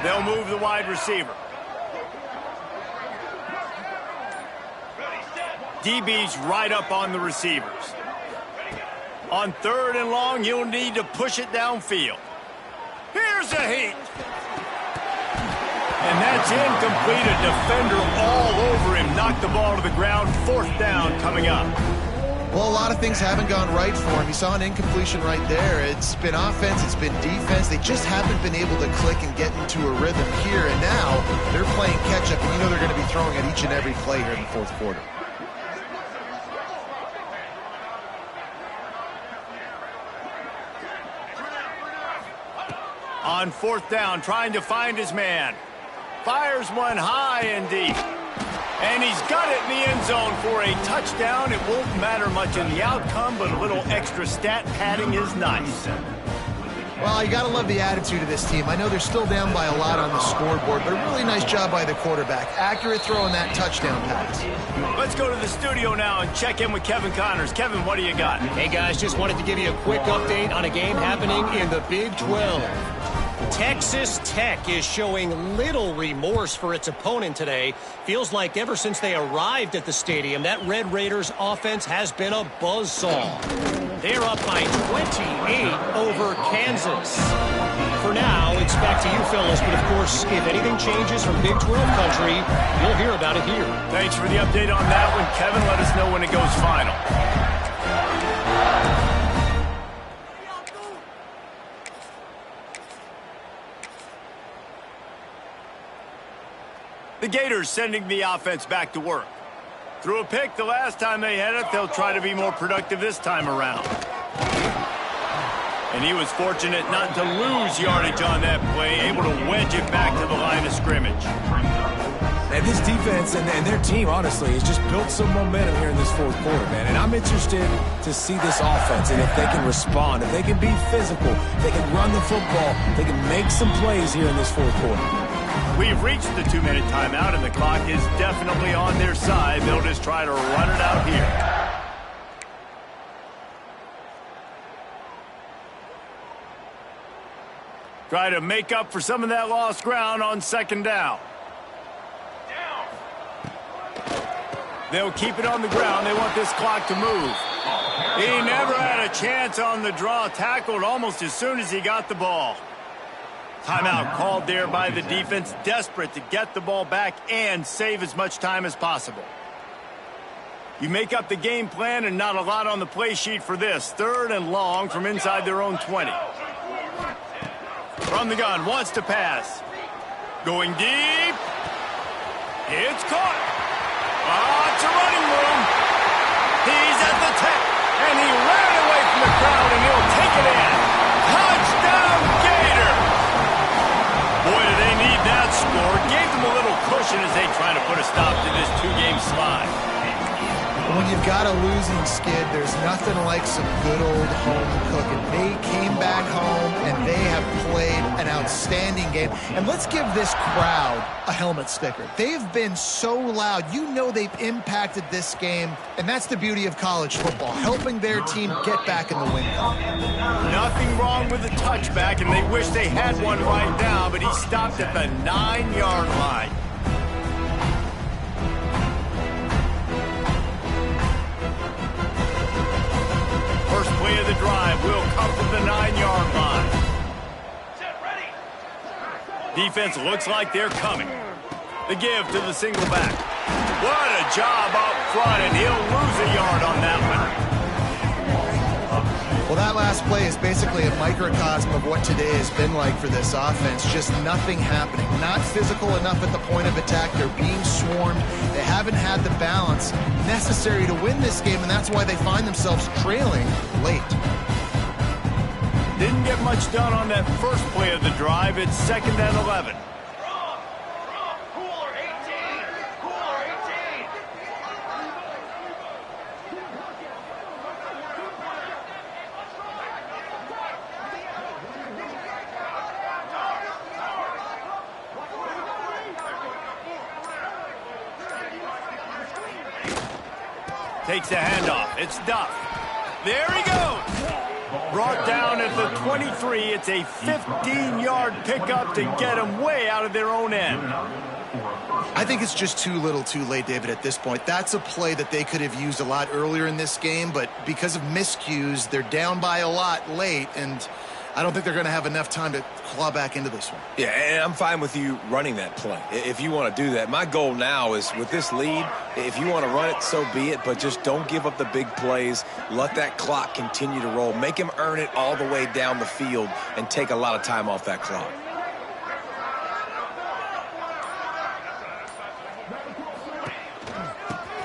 They'll move the wide receiver. DB's right up on the receivers. On third and long, you'll need to push it downfield. Here's a heat. And that's incomplete. A defender all over him. Knocked the ball to the ground. Fourth down coming up. Well, a lot of things haven't gone right for him. You saw an incompletion right there. It's been offense, it's been defense. They just haven't been able to click and get into a rhythm here. And now they're playing catch-up, and you know they're going to be throwing at each and every play here in the fourth quarter. On fourth down, trying to find his man. Fires one high and deep. And he's got it in the end zone for a touchdown. It won't matter much in the outcome, but a little extra stat padding is nice. Well, you got to love the attitude of this team. I know they're still down by a lot on the scoreboard, but a really nice job by the quarterback. Accurate throw in that touchdown pass. Let's go to the studio now and check in with Kevin Connors. Kevin, what do you got? Hey, guys, just wanted to give you a quick update on a game happening in the Big 12. Texas Tech is showing little remorse for its opponent today. Feels like ever since they arrived at the stadium, that Red Raiders offense has been a buzzsaw. They're up by 28 over Kansas. For now, it's back to you, fellas, but of course, if anything changes from Big 12 country, you'll hear about it here. Thanks for the update on that one, Kevin. Let us know when it goes final. The Gators sending the offense back to work. Threw a pick the last time they had it. They'll try to be more productive this time around. And he was fortunate not to lose yardage on that play, able to wedge it back to the line of scrimmage. And this defense and their team, honestly, has just built some momentum here in this fourth quarter, man. And I'm interested to see this offense and if they can respond, if they can be physical, if they can run the football, if they can make some plays here in this fourth quarter. We've reached the 2-minute timeout, and the clock is definitely on their side. They'll just try to run it out here. Try to make up for some of that lost ground on second down. They'll keep it on the ground. They want this clock to move. He never had a chance on the draw. Tackled almost as soon as he got the ball. Timeout called there by the defense, desperate to get the ball back and save as much time as possible. You make up the game plan and not a lot on the play sheet for this. Third and long from inside their own 20. From the gun, wants to pass. Going deep. It's caught. It's a running room. He's at the 10, and he ran away from the crowd, and he'll take it in. Touchdown, Gators! Boy, do they need that score. Gave them a little cushion as they try to put a stop to this two-game slide. When you've got a losing skid, there's nothing like some good old home cooking. They came back home, and they have played an outstanding game. And let's give this crowd a helmet sticker. They've been so loud. You know they've impacted this game, and that's the beauty of college football, helping their team get back in the win column. Nothing wrong with the touchback, and they wish they had one right now, but he stopped at the 9-yard line. First play of the drive will come from the 9-yard line. Defense looks like they're coming. The give to the single back. What a job up front, and he'll lose a yard on that one. Well, that last play is basically a microcosm of what today has been like for this offense. Just nothing happening. Not physical enough at the point of attack. They're being swarmed. They haven't had the balance necessary to win this game, and that's why they find themselves trailing late. Didn't get much done on that first play of the drive. It's 2nd and 11. Cooler 18. Cooler 18. Takes a handoff. It's Duff. There he goes. Brought down at the 23. It's a 15-yard pickup to get them way out of their own end. I think it's just too little too late, David, at this point. That's a play that they could have used a lot earlier in this game, but because of miscues, they're down by a lot late, and I don't think they're going to have enough time to claw back into this one. Yeah, and I'm fine with you running that play if you want to do that. My goal now is with this lead, if you want to run it, so be it, but just don't give up the big plays. Let that clock continue to roll. Make him earn it all the way down the field and take a lot of time off that clock.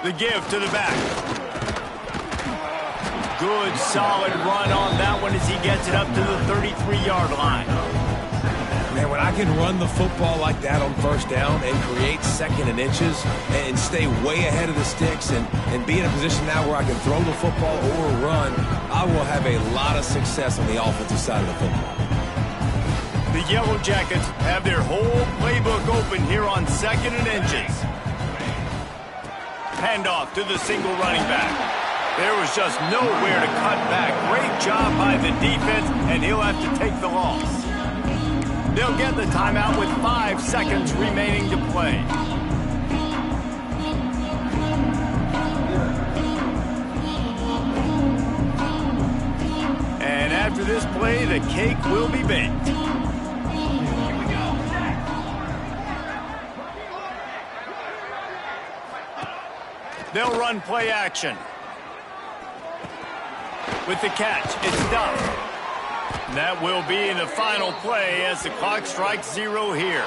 The give to the back. Good, solid run on that one as he gets it up to the 33-yard line. Man, when I can run the football like that on first down and create 2nd and inches and stay way ahead of the sticks and be in a position now where I can throw the football or run, I will have a lot of success on the offensive side of the football. The Yellow Jackets have their whole playbook open here on 2nd and inches. Handoff to the single running back. There was just nowhere to cut back. Great job by the defense, and he'll have to take the loss. They'll get the timeout with 5 seconds remaining to play. And after this play, the cake will be baked. They'll run play action. With the catch, it's Duff. That will be in the final play as the clock strikes 0 here.